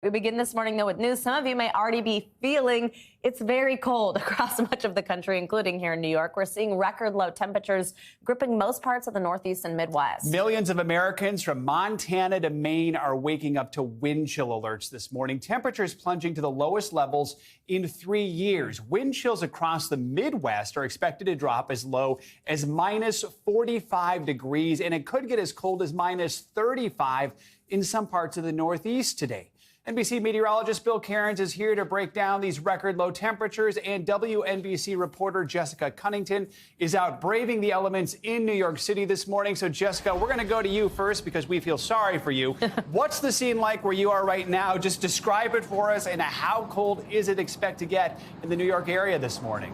We begin this morning, though, with news some of you may already be feeling. It's very cold across much of the country, including here in New York. We're seeing record low temperatures gripping most parts of the Northeast and Midwest. Millions of Americans from Montana to Maine are waking up to wind chill alerts this morning. Temperatures plunging to the lowest levels in 3 years. Wind chills across the Midwest are expected to drop as low as minus 45 degrees, and it could get as cold as minus 35 in some parts of the Northeast today. NBC meteorologist Bill Cairns is here to break down these record low temperatures, and WNBC reporter Jessica Cunnington is out braving the elements in New York City this morning. So, Jessica, we're going to go to you first because we feel sorry for you. What's the scene like where you are right now? Just describe it for us, and how cold is it expected to get in the New York area this morning?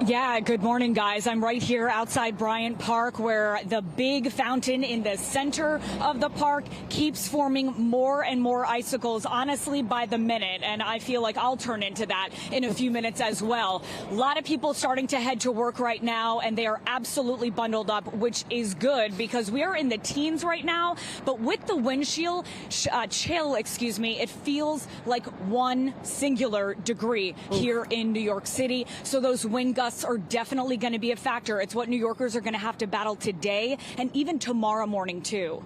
Yeah, good morning, guys. I'm right here outside Bryant Park, where the big fountain in the center of the park keeps forming more and more icicles, honestly, by the minute. And I feel like I'll turn into that in a few minutes as well. A lot of people starting to head to work right now, and they are absolutely bundled up, which is good because we are in the teens right now. But with the wind chill, it feels like one singular degree here in New York City. So those wind gusts are definitely going to be a factor. It's what New Yorkers are going to have to battle today and even tomorrow morning, too.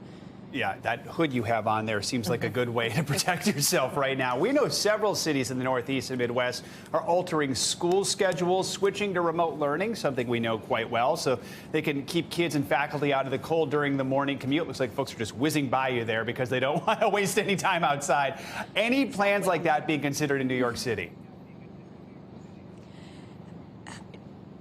Yeah, that hood you have on there seems like a good way to protect yourself right now. We know several cities in the Northeast and Midwest are altering school schedules, switching to remote learning, something we know quite well, so they can keep kids and faculty out of the cold during the morning commute. Looks like folks are just whizzing by you there because they don't want to waste any time outside. Any plans like that being considered in New York City?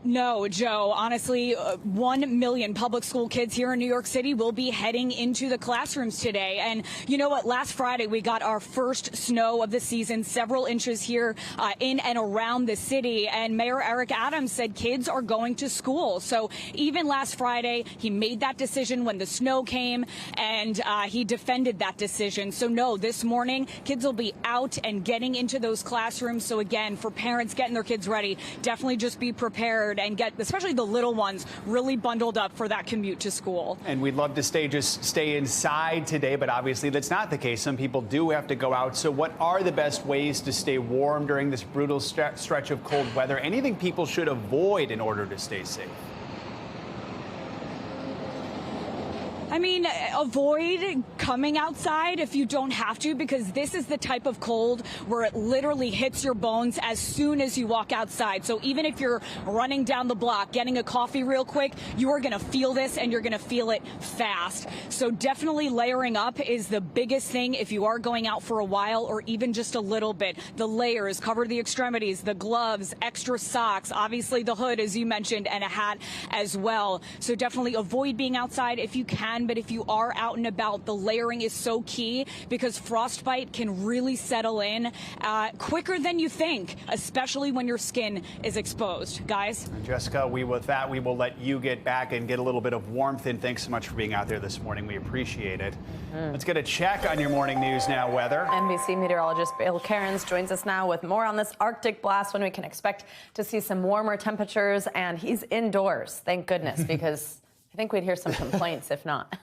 No, Joe. Honestly, 1 million public school kids here in New York City will be heading into the classrooms today. And you know what? Last Friday, we got our first snow of the season, several inches here in and around the city. And Mayor Eric Adams said kids are going to school. So even last Friday, he made that decision when the snow came, and he defended that decision. So no, this morning, kids will be out and getting into those classrooms. So again, for parents getting their kids ready, definitely just be prepared and get, especially the little ones, really bundled up for that commute to school. And we'd love to stay inside today, but obviously that's not the case. Some people do have to go out. So what are the best ways to stay warm during this brutal stretch of cold weather? Anything people should avoid in order to stay safe? I mean, avoid coming outside if you don't have to, because this is the type of cold where it literally hits your bones as soon as you walk outside. So even if you're running down the block, getting a coffee real quick, you are going to feel this, and you're going to feel it fast. So definitely layering up is the biggest thing if you are going out for a while or even just a little bit. The layers, cover the extremities, the gloves, extra socks, obviously the hood, as you mentioned, and a hat as well. So definitely avoid being outside if you can. But if you are out and about, the layering is so key because frostbite can really settle in quicker than you think, especially when your skin is exposed. Guys? And Jessica, we will let you get back and get a little bit of warmth in. Thanks so much for being out there this morning. We appreciate it. Let's get a check on your morning news now. Weather. NBC meteorologist Bill Cairns joins us now with more on this Arctic blast, when we can expect to see some warmer temperatures. And he's indoors, thank goodness, because I think we'd hear some complaints if not.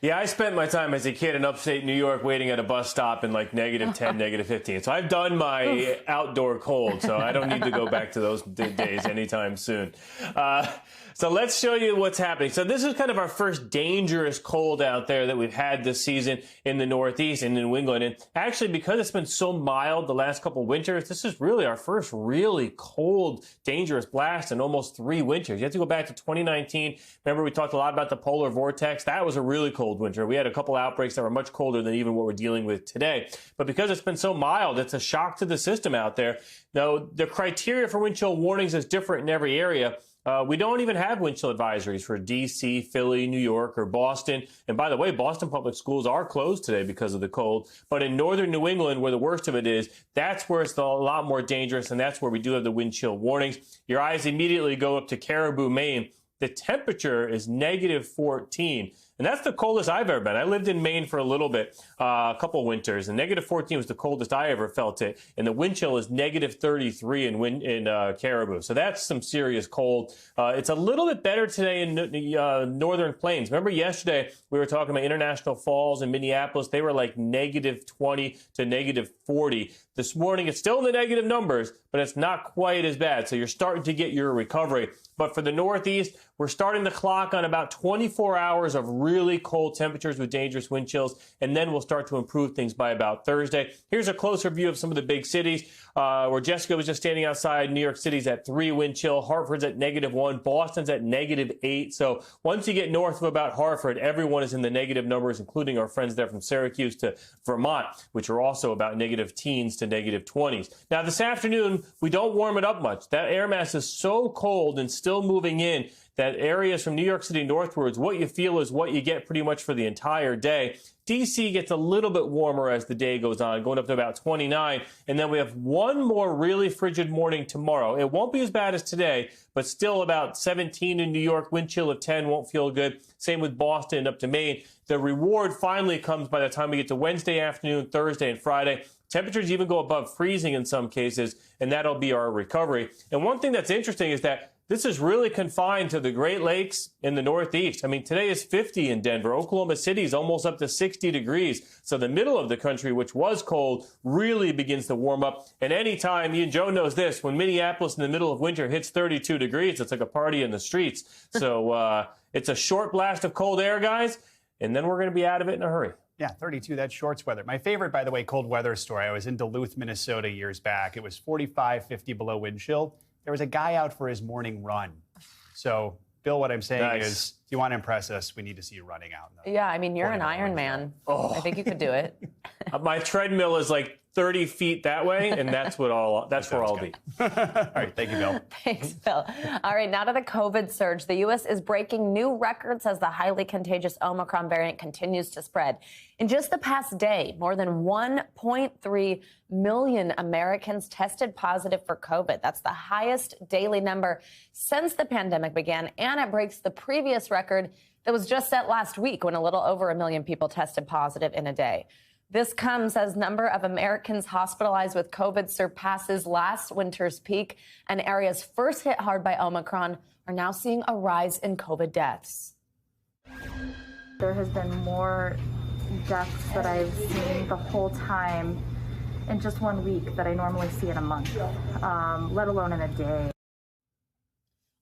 Yeah, I spent my time as a kid in upstate New York waiting at a bus stop in like -10, -15. So I've done my outdoor cold, so I don't need to go back to those days anytime soon. So let's show you what's happening. So this is kind of our first dangerous cold out there that we've had this season in the Northeast and in New England. And actually, because it's been so mild the last couple winters, this is really our first really cold, dangerous blast in almost 3 winters. You have to go back to 2019. Remember, we talked a lot about the polar vortex. That was a really cold winter. We had a couple outbreaks that were much colder than even what we're dealing with today. But because it's been so mild, it's a shock to the system out there. Now, the criteria for wind chill warnings is different in every area. We don't even have wind chill advisories for D.C., Philly, New York, or Boston. And by the way, Boston public schools are closed today because of the cold. But in northern New England, where the worst of it is, that's where it's a lot more dangerous, and that's where we do have the wind chill warnings. Your eyes immediately go up to Caribou, Maine. The temperature is -14. And that's the coldest I've ever been. I lived in Maine for a little bit, a couple winters, and negative 14 was the coldest I ever felt it. And the wind chill is negative 33 in Caribou. So that's some serious cold. It's a little bit better today in the northern plains. Remember yesterday we were talking about International Falls and Minneapolis. They were like negative 20 to negative 40. This morning it's still in the negative numbers, but it's not quite as bad. So you're starting to get your recovery. But for the Northeast, we're starting the clock on about 24 hours of really cold temperatures with dangerous wind chills, and then we'll start to improve things by about Thursday. Here's a closer view of some of the big cities, where Jessica was just standing outside. New York City's at 3 wind chill. Hartford's at negative 1. Boston's at negative 8. So once you get north of about Hartford, everyone is in the negative numbers, including our friends there from Syracuse to Vermont, which are also about negative teens to negative 20s. Now, this afternoon, we don't warm it up much. That air mass is so cold and still moving in that areas from New York City northwards, what you feel is what you get pretty much for the entire day. D.C. gets a little bit warmer as the day goes on, going up to about 29. And then we have one more really frigid morning tomorrow. It won't be as bad as today, but still about 17 in New York. Wind chill of 10 won't feel good. Same with Boston up to Maine. The reward finally comes by the time we get to Wednesday afternoon, Thursday, and Friday. Temperatures even go above freezing in some cases, and that'll be our recovery. And one thing that's interesting is that this is really confined to the Great Lakes in the Northeast. I mean, today is 50 in Denver. Oklahoma City is almost up to 60 degrees. So the middle of the country, which was cold, really begins to warm up. And anytime, you and Joe knows this, when Minneapolis in the middle of winter hits 32 degrees, it's like a party in the streets. So it's a short blast of cold air, guys, and then we're going to be out of it in a hurry. Yeah, 32, that's shorts weather. My favorite, by the way, cold weather story. I was in Duluth, Minnesota years back. It was 45, 50 below wind chill. There was a guy out for his morning run. So, Bill, what I'm saying is, if you want to impress us, we need to see you running out. Yeah, I mean, you're an Iron Man. Oh. I think you could do it. My treadmill is like 30 feet that way, and that's where I'll be. All right, thank you, Bill. Thanks, Bill. All right, now to the COVID surge. The U.S. is breaking new records as the highly contagious Omicron variant continues to spread. In just the past day, more than 1.3 million Americans tested positive for COVID. That's the highest daily number since the pandemic began, and it breaks the previous record that was just set last week when a little over 1 million people tested positive in a day. This comes as number of Americans hospitalized with COVID surpasses last winter's peak, and areas first hit hard by Omicron are now seeing a rise in COVID deaths. There has been more deaths that I've seen the whole time in just 1 week that I normally see in a month, let alone in a day.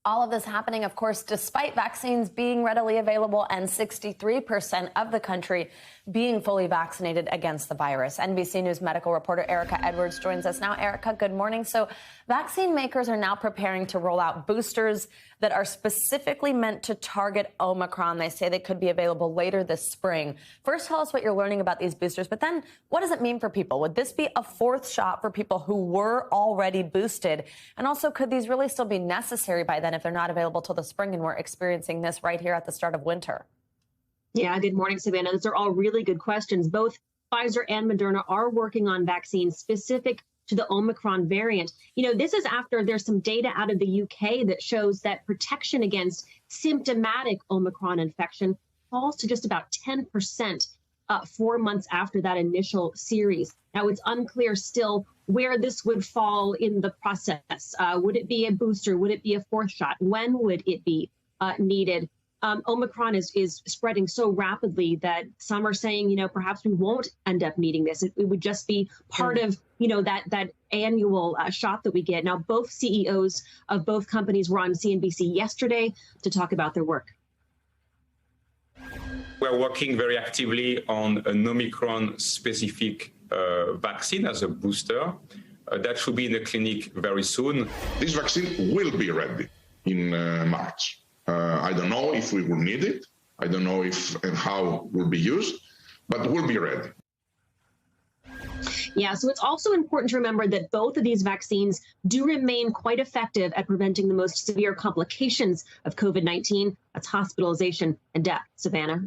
All of this happening, of course, despite vaccines being readily available and 63% of the country being fully vaccinated against the virus. NBC News medical reporter Erica Edwards joins us now. Erica, good morning. So vaccine makers are now preparing to roll out boosters that are specifically meant to target Omicron. They say they could be available later this spring. First, tell us what you're learning about these boosters, but then what does it mean for people? Would this be a fourth shot for people who were already boosted? And also, could these really still be necessary by then if they're not available till the spring and we're experiencing this right here at the start of winter? Yeah, good morning, Savannah. Those are all really good questions. Both Pfizer and Moderna are working on vaccines specific to the Omicron variant. You know, this is after there's some data out of the UK that shows that protection against symptomatic Omicron infection falls to just about 10% 4 months after that initial series. Now, it's unclear still where this would fall in the process. Would it be a booster? Would it be a fourth shot? When would it be needed? Omicron is spreading so rapidly that some are saying, you know, perhaps we won't end up needing this. It would just be part of, you know, that annual shot that we get. Now, both CEOs of both companies were on CNBC yesterday to talk about their work. We're working very actively on an Omicron-specific vaccine as a booster. That should be in the clinic very soon. This vaccine will be ready in March. I don't know if we will need it. I don't know if and how it will be used, but we'll be ready. Yeah, so it's also important to remember that both of these vaccines do remain quite effective at preventing the most severe complications of COVID-19. That's hospitalization and death. Savannah?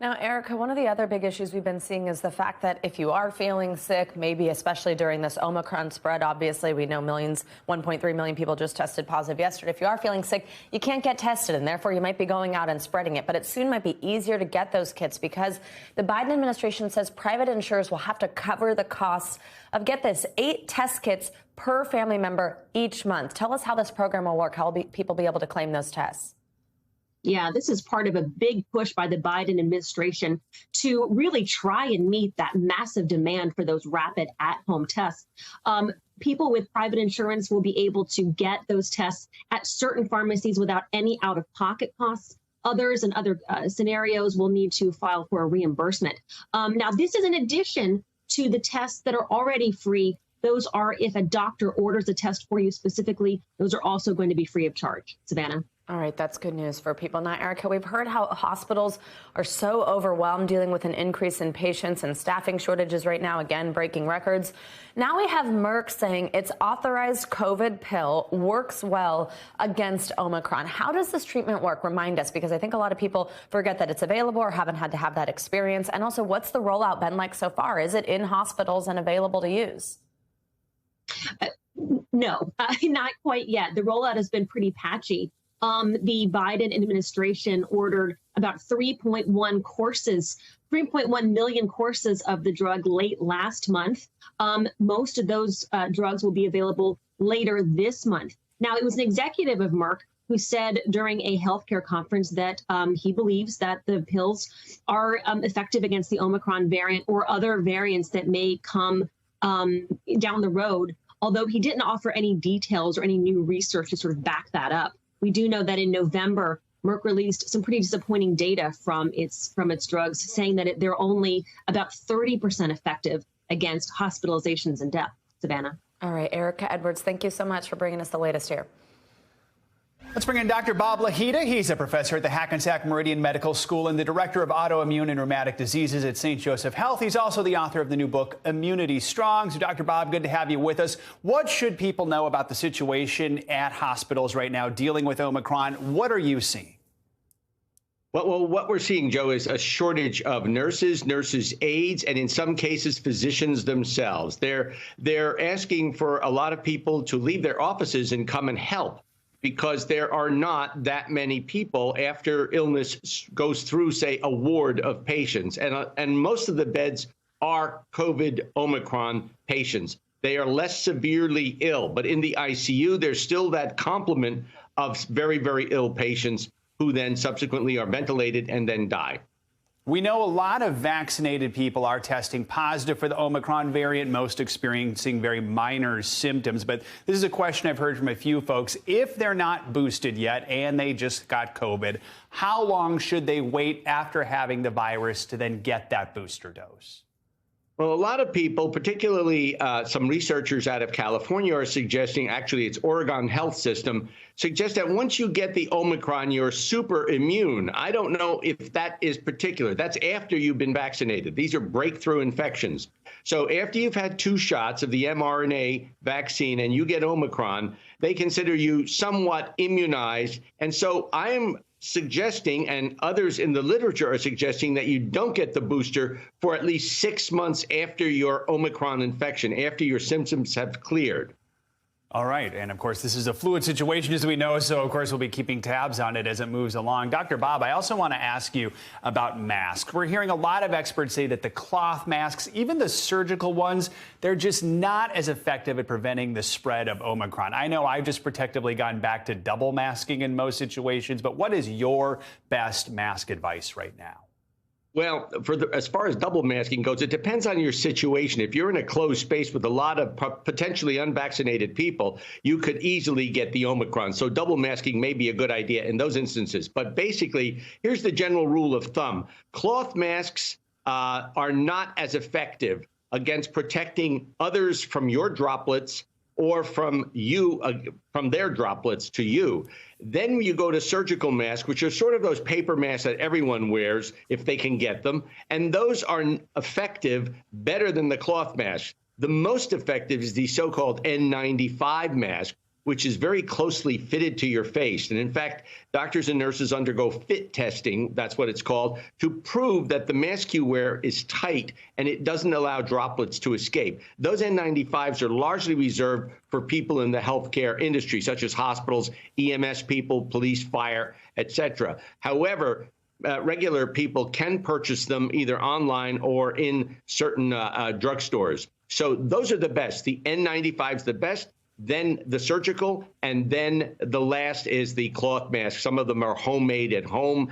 Now, Erica, one of the other big issues we've been seeing is the fact that if you are feeling sick, maybe especially during this Omicron spread, obviously we know 1.3 million people just tested positive yesterday. If you are feeling sick, you can't get tested, and therefore you might be going out and spreading it. But it soon might be easier to get those kits because the Biden administration says private insurers will have to cover the costs of, get this, 8 test kits per family member each month. Tell us how this program will work. How will people be able to claim those tests? Yeah, this is part of a big push by the Biden administration to really try and meet that massive demand for those rapid at-home tests. People with private insurance will be able to get those tests at certain pharmacies without any out-of-pocket costs. Others in other scenarios will need to file for a reimbursement. Now, this is in addition to the tests that are already free. Those are, if a doctor orders a test for you specifically, those are also going to be free of charge. Savannah. All right, that's good news for people. Now, Erica, we've heard how hospitals are so overwhelmed dealing with an increase in patients and staffing shortages right now, again, breaking records. Now we have Merck saying its authorized COVID pill works well against Omicron. How does this treatment work? Remind us, because I think a lot of people forget that it's available or haven't had to have that experience. And also, what's the rollout been like so far? Is it in hospitals and available to use? No, not quite yet. The rollout has been pretty patchy. The Biden administration ordered about 3.1 million courses of the drug late last month. Most of those drugs will be available later this month. Now, it was an executive of Merck who said during a healthcare conference that he believes that the pills are effective against the Omicron variant or other variants that may come down the road, although he didn't offer any details or any new research to sort of back that up. We do know that in November, Merck released some pretty disappointing data from its drugs, saying that they're only about 30% effective against hospitalizations and death. Savannah. All right, Erica Edwards, thank you so much for bringing us the latest here. Let's bring in Dr. Boblajita. He's a professor at the Hackensack Meridian Medical School and the director of autoimmune and rheumatic diseases at St. Joseph Health. He's also the author of the new book, Immunity Strong. So, Dr. Bob, good to have you with us. What should people know about the situation at hospitals right now dealing with Omicron? What are you seeing? Well, what we're seeing, Joe, is a shortage of nurses aides, and in some cases, physicians themselves. They're asking for a lot of people to leave their offices and come and help, because there are not that many people after illness goes through, say, a ward of patients. And most of the beds are COVID Omicron patients. They are less severely ill, but in the ICU, there's still that complement of very, very ill patients who then subsequently are ventilated and then die. We know a lot of vaccinated people are testing positive for the Omicron variant, most experiencing very minor symptoms. But this is a question I've heard from a few folks. If they're not boosted yet and they just got COVID, how long should they wait after having the virus to then get that booster dose? Well, a lot of people, particularly some researchers out of California, are suggesting, actually it's Oregon Health System, suggests that once you get the Omicron, you're super immune. I don't know if that is particular. That's after you've been vaccinated. These are breakthrough infections. So after you've had 2 shots of the mRNA vaccine and you get Omicron, they consider you somewhat immunized. And so I am suggesting, and others in the literature are suggesting, that you don't get the booster for at least 6 months after your Omicron infection, after your symptoms have cleared. All right. And of course, this is a fluid situation, as we know. So, of course, we'll be keeping tabs on it as it moves along. Dr. Bob, I also want to ask you about masks. We're hearing a lot of experts say that the cloth masks, even the surgical ones, they're just not as effective at preventing the spread of Omicron. I know I've just protectively gone back to double masking in most situations. But what is your best mask advice right now? Well, as far as double masking goes, it depends on your situation. If you're in a closed space with a lot of potentially unvaccinated people, you could easily get the Omicron. So double masking may be a good idea in those instances. But basically, here's the general rule of thumb. Cloth masks are not as effective against protecting others from your droplets or from you, from their droplets to you. Then you go to surgical masks, which are sort of those paper masks that everyone wears if they can get them. And those are effective better than the cloth mask. The most effective is the so-called N95 mask, which is very closely fitted to your face. And in fact, doctors and nurses undergo fit testing, that's what it's called, to prove that the mask you wear is tight and it doesn't allow droplets to escape. Those N95s are largely reserved for people in the healthcare industry, such as hospitals, EMS people, police, fire, etc. However, regular people can purchase them either online or in certain drugstores. So those are the best. The N95 is the best, then the surgical, and then the last is the cloth mask. Some of them are homemade at home.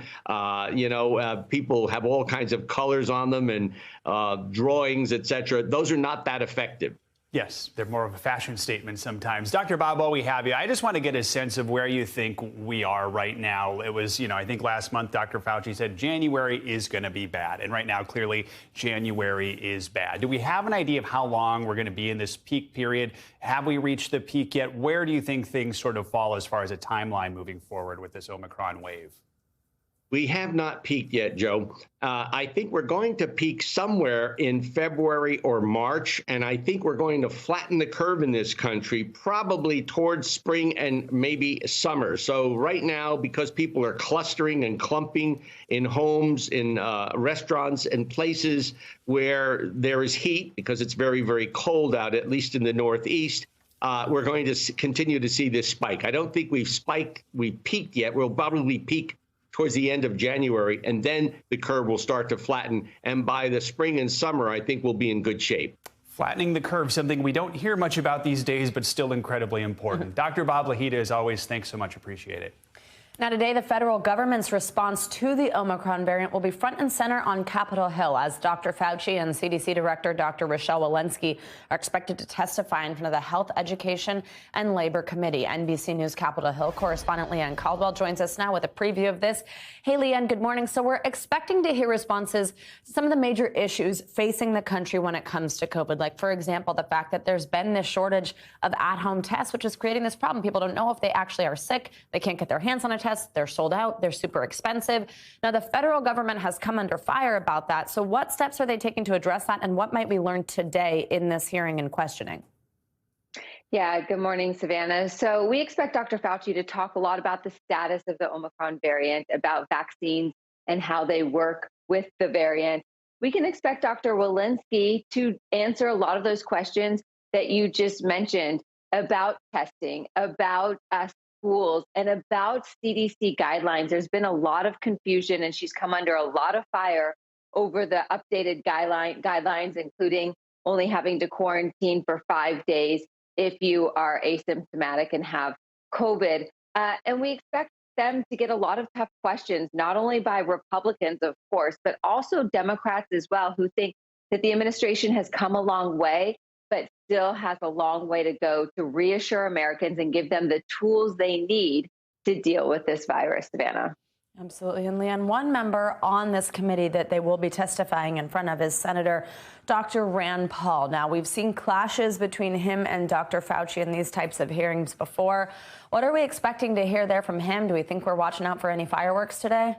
People have all kinds of colors on them and drawings, etc. Those are not that effective. Yes, they're more of a fashion statement sometimes. Dr. Bob, while we have you, I just want to get a sense of where you think we are right now. It was, I think last month, Dr. Fauci said January is going to be bad. And right now, clearly, January is bad. Do we have an idea of how long we're going to be in this peak period? Have we reached the peak yet? Where do you think things sort of fall as far as a timeline moving forward with this Omicron wave? We have not peaked yet, Joe. I think we're going to peak somewhere in February or March, and I think we're going to flatten the curve in this country, probably towards spring and maybe summer. So right now, because people are clustering and clumping in homes, in restaurants, and places where there is heat, because it's very, very cold out, at least in the Northeast, we're going to continue to see this spike. I don't think we've peaked yet. We'll probably peak towards the end of January, and then the curve will start to flatten. And by the spring and summer, I think we'll be in good shape. Flattening the curve, something we don't hear much about these days, but still incredibly important. Dr. Boblajita, as always, thanks so much. Appreciate it. Now, today, the federal government's response to the Omicron variant will be front and center on Capitol Hill as Dr. Fauci and CDC Director Dr. Wolinski are expected to testify in front of the Health, Education and Labor Committee. NBC News Capitol Hill correspondent Leanne Caldwell joins us now with a preview of this. Hey, Leanne, good morning. So we're expecting to hear responses to some of the major issues facing the country when it comes to COVID. Like, for example, the fact that there's been this shortage of at-home tests, which is creating this problem. People don't know if they actually are sick. They can't get their hands on a test. They're sold out. They're super expensive. Now, the federal government has come under fire about that. So what steps are they taking to address that? And what might we learn today in this hearing and questioning? Yeah, good morning, Savannah. So we expect Dr. Fauci to talk a lot about the status of the Omicron variant, about vaccines and how they work with the variant. We can expect Dr. Wolinski to answer a lot of those questions that you just mentioned about testing, about schools, and about CDC guidelines. There's been a lot of confusion, and she's come under a lot of fire over the updated guidelines, including only having to quarantine for 5 days if you are asymptomatic and have COVID. And we expect them to get a lot of tough questions, not only by Republicans, of course, but also Democrats as well, who think that the administration has come a long way, but still has a long way to go to reassure Americans and give them the tools they need to deal with this virus, Savannah. Absolutely. And Leanne, one member on this committee that they will be testifying in front of is Senator Dr. Rand Paul. Now, we've seen clashes between him and Dr. Fauci in these types of hearings before. What are we expecting to hear there from him? Do we think we're watching out for any fireworks today?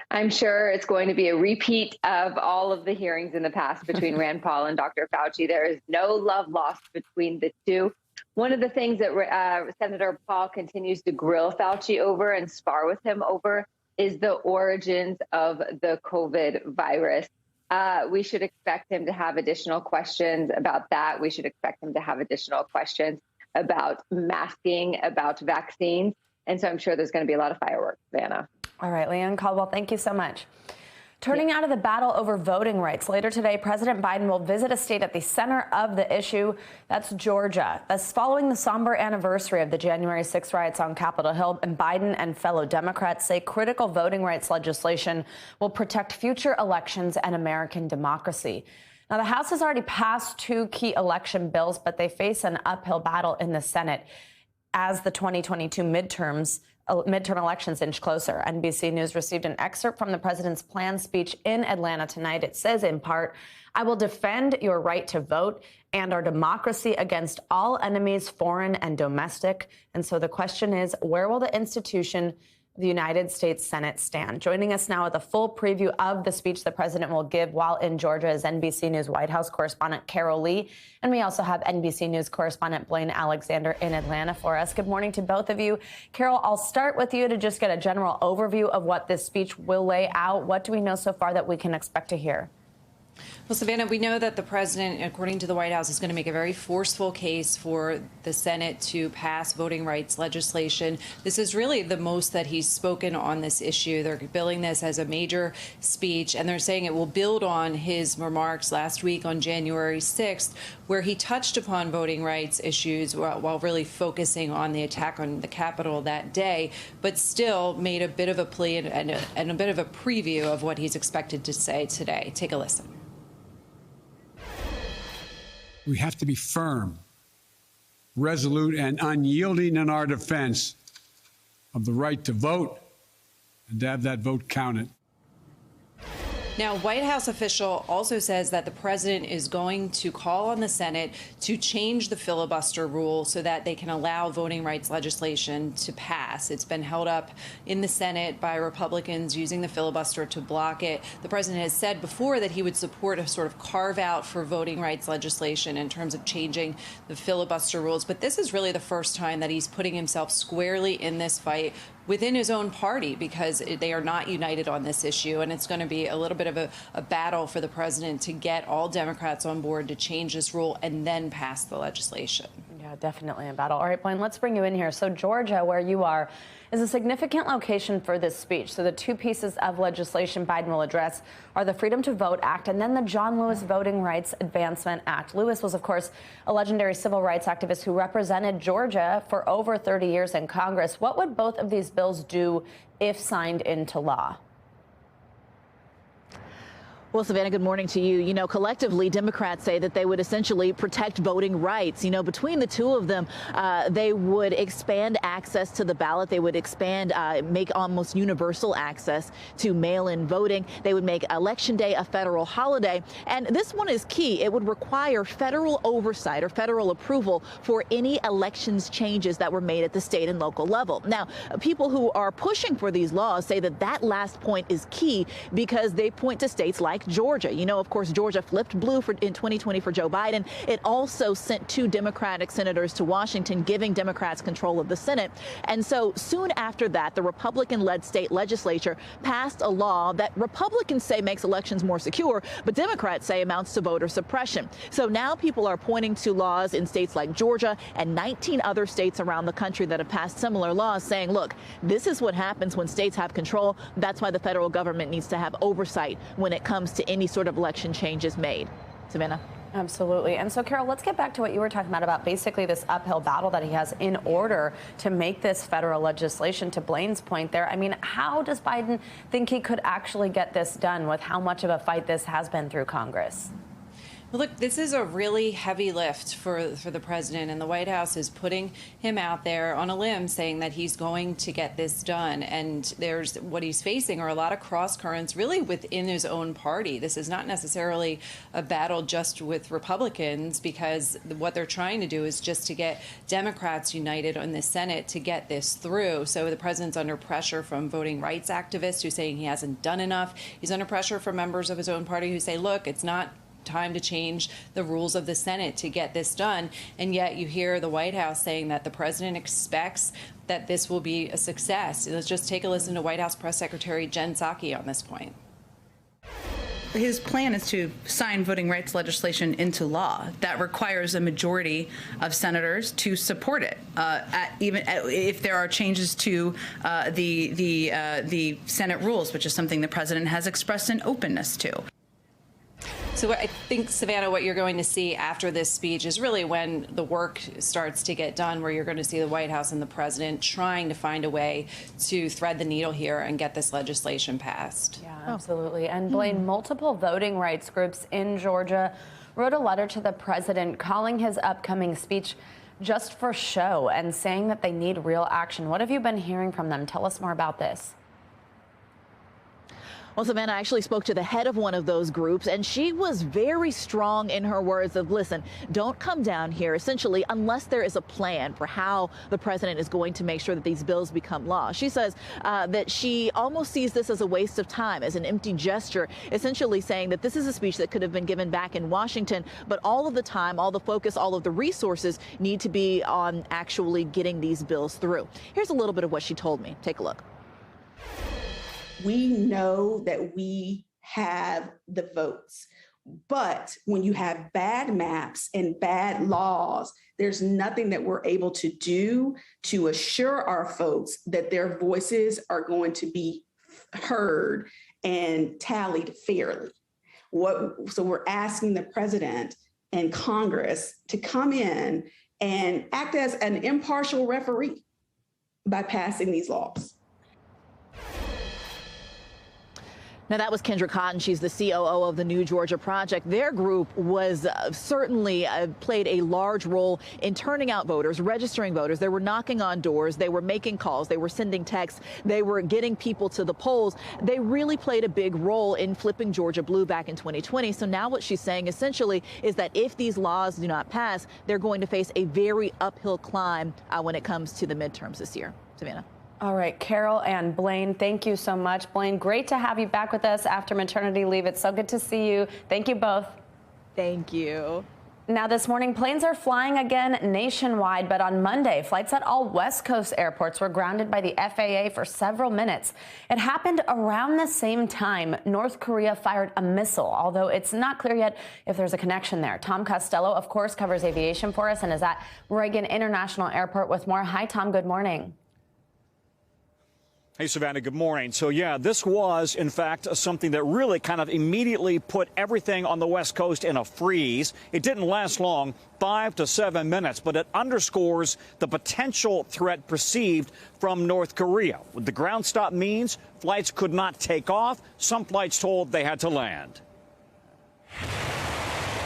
I'm sure it's going to be a repeat of all of the hearings in the past between Rand Paul and Dr. Fauci. There is no love lost between the two. One of the things that Senator Paul continues to grill Fauci over and spar with him over is the origins of the COVID virus. We should expect him to have additional questions about that. We should expect him to have additional questions about masking, about vaccines. And so I'm sure there's going to be a lot of fireworks, Savannah. All right, Leanne Caldwell, thank you so much. Turning out of the battle over voting rights, later today, President Biden will visit a state at the center of the issue. That's Georgia. That's following the somber anniversary of the January 6th riots on Capitol Hill, and Biden and fellow Democrats say critical voting rights legislation will protect future elections and American democracy. Now, the House has already passed 2 key election bills, but they face an uphill battle in the Senate as the 2022 midterm elections inch closer. NBC News received an excerpt from the president's planned speech in Atlanta tonight. It says, in part, "I will defend your right to vote and our democracy against all enemies, foreign and domestic." And so the question is, where will the institution the United States Senate stand. Joining us now with a full preview of the speech the president will give while in Georgia is NBC News White House correspondent Carol Lee. And we also have NBC News correspondent Blaine Alexander in Atlanta for us. Good morning to both of you. Carol, I'll start with you to just get a general overview of what this speech will lay out. What do we know so far that we can expect to hear? Well, Savannah, we know that the president, according to the White House, is going to make a very forceful case for the Senate to pass voting rights legislation. This is really the most that he's spoken on this issue. They're billing this as a major speech, and they're saying it will build on his remarks last week on January 6th, where he touched upon voting rights issues while really focusing on the attack on the Capitol that day, but still made a bit of a plea and a bit of a preview of what he's expected to say today. Take a listen. We have to be firm, resolute, and unyielding in our defense of the right to vote and to have that vote counted. Now, White House official also says that the president is going to call on the Senate to change the filibuster rule so that they can allow voting rights legislation to pass. It's been held up in the Senate by Republicans using the filibuster to block it. The president has said before that he would support a sort of carve out for voting rights legislation in terms of changing the filibuster rules. But this is really the first time that he's putting himself squarely in this fight within his own party, because they are not united on this issue. And it's going to be a little bit of a battle for the president to get all Democrats on board to change this rule and then pass the legislation. Yeah, definitely a battle. All right, Blaine, let's bring you in here. So Georgia, where you are, is a significant location for this speech. So the two pieces of legislation Biden will address are the Freedom to Vote Act and then the John Lewis Voting Rights Advancement Act. Lewis was, of course, a legendary civil rights activist who represented Georgia for over 30 years in Congress. What would both of these bills do if signed into law? Well, Savannah, good morning to you. You know, collectively, Democrats say that they would essentially protect voting rights. You know, between the two of them, they would expand access to the ballot. They would expand, make almost universal access to mail-in voting. They would make Election Day a federal holiday. And this one is key. It would require federal oversight or federal approval for any elections changes that were made at the state and local level. Now, people who are pushing for these laws say that that last point is key because they point to states like Georgia. You know, of course, Georgia flipped blue in 2020 for Joe Biden. It also sent 2 Democratic senators to Washington, giving Democrats control of the Senate. And so soon after that, the Republican-led state legislature passed a law that Republicans say makes elections more secure, but Democrats say amounts to voter suppression. So now people are pointing to laws in states like Georgia and 19 other states around the country that have passed similar laws saying, look, this is what happens when states have control. That's why the federal government needs to have oversight when it comes to any sort of election changes made. Savannah? Absolutely. And so, Carol, let's get back to what you were talking about basically this uphill battle that he has in order to make this federal legislation. To Blaine's point there, I mean, how does Biden think he could actually get this done with how much of a fight this has been through Congress? Well, look, this is a really heavy lift for the president, and the White House is putting him out there on a limb saying that he's going to get this done. And there's what he's facing are a lot of cross currents really within his own party. This is not necessarily a battle just with Republicans, because what they're trying to do is just to get Democrats united in the Senate to get this through. So the president's under pressure from voting rights activists who are saying he hasn't done enough. He's under pressure from members of his own party who say, look, it's not time to change the rules of the Senate to get this done. And yet you hear the White House saying that the president expects that this will be a success. Let's just take a listen to White House Press Secretary Jen Psaki on this point. His plan is to sign voting rights legislation into law. That requires a majority of senators to support it, even if there are changes to the Senate rules, which is something the president has expressed an openness to. So I think, Savannah, what you're going to see after this speech is really when the work starts to get done, where you're going to see the White House and the president trying to find a way to thread the needle here and get this legislation passed. Yeah, absolutely. And Blaine, multiple voting rights groups in Georgia wrote a letter to the president calling his upcoming speech just for show and saying that they need real action. What have you been hearing from them? Tell us more about this. Well, Savannah, I actually spoke to the head of one of those groups, and she was very strong in her words of, listen, don't come down here, essentially, unless there is a plan for how the president is going to make sure that these bills become law. She says that she almost sees this as a waste of time, as an empty gesture, essentially saying that this is a speech that could have been given back in Washington, but all of the time, all the focus, all of the resources need to be on actually getting these bills through. Here's a little bit of what she told me. Take a look. We know that we have the votes, but when you have bad maps and bad laws, there's nothing that we're able to do to assure our folks that their voices are going to be heard and tallied fairly. So we're asking the president and Congress to come in and act as an impartial referee by passing these laws. Now, that was Kendra Cotton. She's the COO of the New Georgia Project. Their group was certainly played a large role in turning out voters, registering voters. They were knocking on doors. They were making calls. They were sending texts. They were getting people to the polls. They really played a big role in flipping Georgia blue back in 2020. So now what she's saying essentially is that if these laws do not pass, they're going to face a very uphill climb when it comes to the midterms this year. Savannah. All right, Carol and Blaine, thank you so much. Blaine, great to have you back with us after maternity leave. It's so good to see you. Thank you both. Thank you. Now, this morning, planes are flying again nationwide, but on Monday, flights at all West Coast airports were grounded by the FAA for several minutes. It happened around the same time North Korea fired a missile, although it's not clear yet if there's a connection there. Tom Costello, of course, covers aviation for us and is at Reagan International Airport with more. Hi, Tom. Good morning. Hey, Savannah, good morning. So, yeah, this was, in fact, something that really kind of immediately put everything on the West Coast in a freeze. It didn't last long, 5 to 7 minutes, but it underscores the potential threat perceived from North Korea. What the ground stop means, flights could not take off. Some flights told they had to land.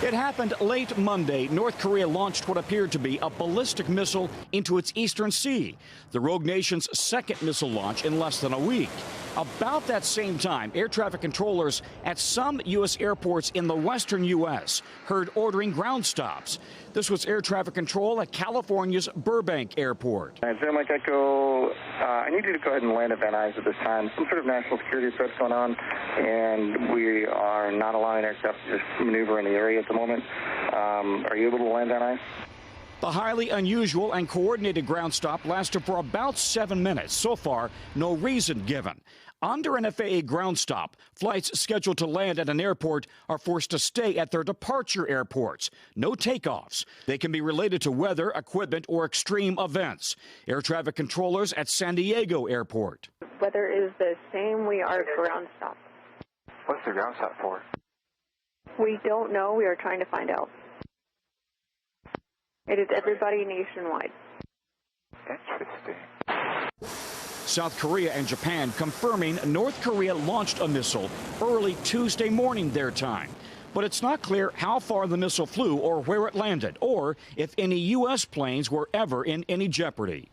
It happened late Monday. North Korea launched what appeared to be a ballistic missile into its eastern sea, the rogue nation's second missile launch in less than a week. About that same time, air traffic controllers at some U.S. airports in the western U.S. heard ordering ground stops. This was air traffic control at California's Burbank Airport. Mike Echo, I need you to go ahead and land at Van Nuys at this time. Some sort of national security threat's going on, and we are not allowing aircraft to just maneuver in the area at the moment. Are you able to land Van Nuys? The highly unusual and coordinated ground stop lasted for about 7 minutes. So far, no reason given. Under an FAA ground stop, flights scheduled to land at an airport are forced to stay at their departure airports. No takeoffs. They can be related to weather, equipment, or extreme events. Air traffic controllers at San Diego Airport. Weather is the same. We are ground stop. What's the ground stop for? We don't know. We are trying to find out. It is everybody nationwide. Interesting. South Korea and Japan confirming North Korea launched a missile early Tuesday morning their time. But it's not clear how far the missile flew or where it landed, or if any U.S. planes were ever in any jeopardy.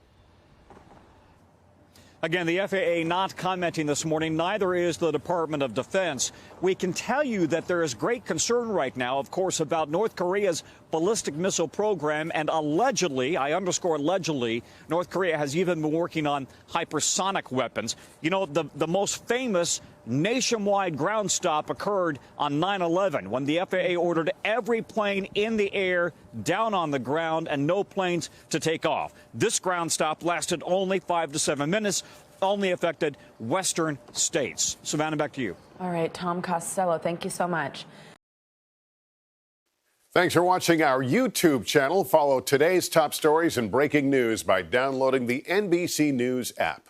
Again, the FAA not commenting this morning. Neither is the Department of Defense. We can tell you that there is great concern right now, of course, about North Korea's ballistic missile program. And allegedly, I underscore allegedly, North Korea has even been working on hypersonic weapons. You know, the most famous nationwide ground stop occurred on 9/11 when the FAA ordered every plane in the air down on the ground and no planes to take off. This ground stop lasted only 5 to 7 minutes, only affected western states. Savannah, back to you. All right, Tom Costello, thank you so much. Thanks for watching our YouTube channel. Follow today's top stories and breaking news by downloading the NBC News app.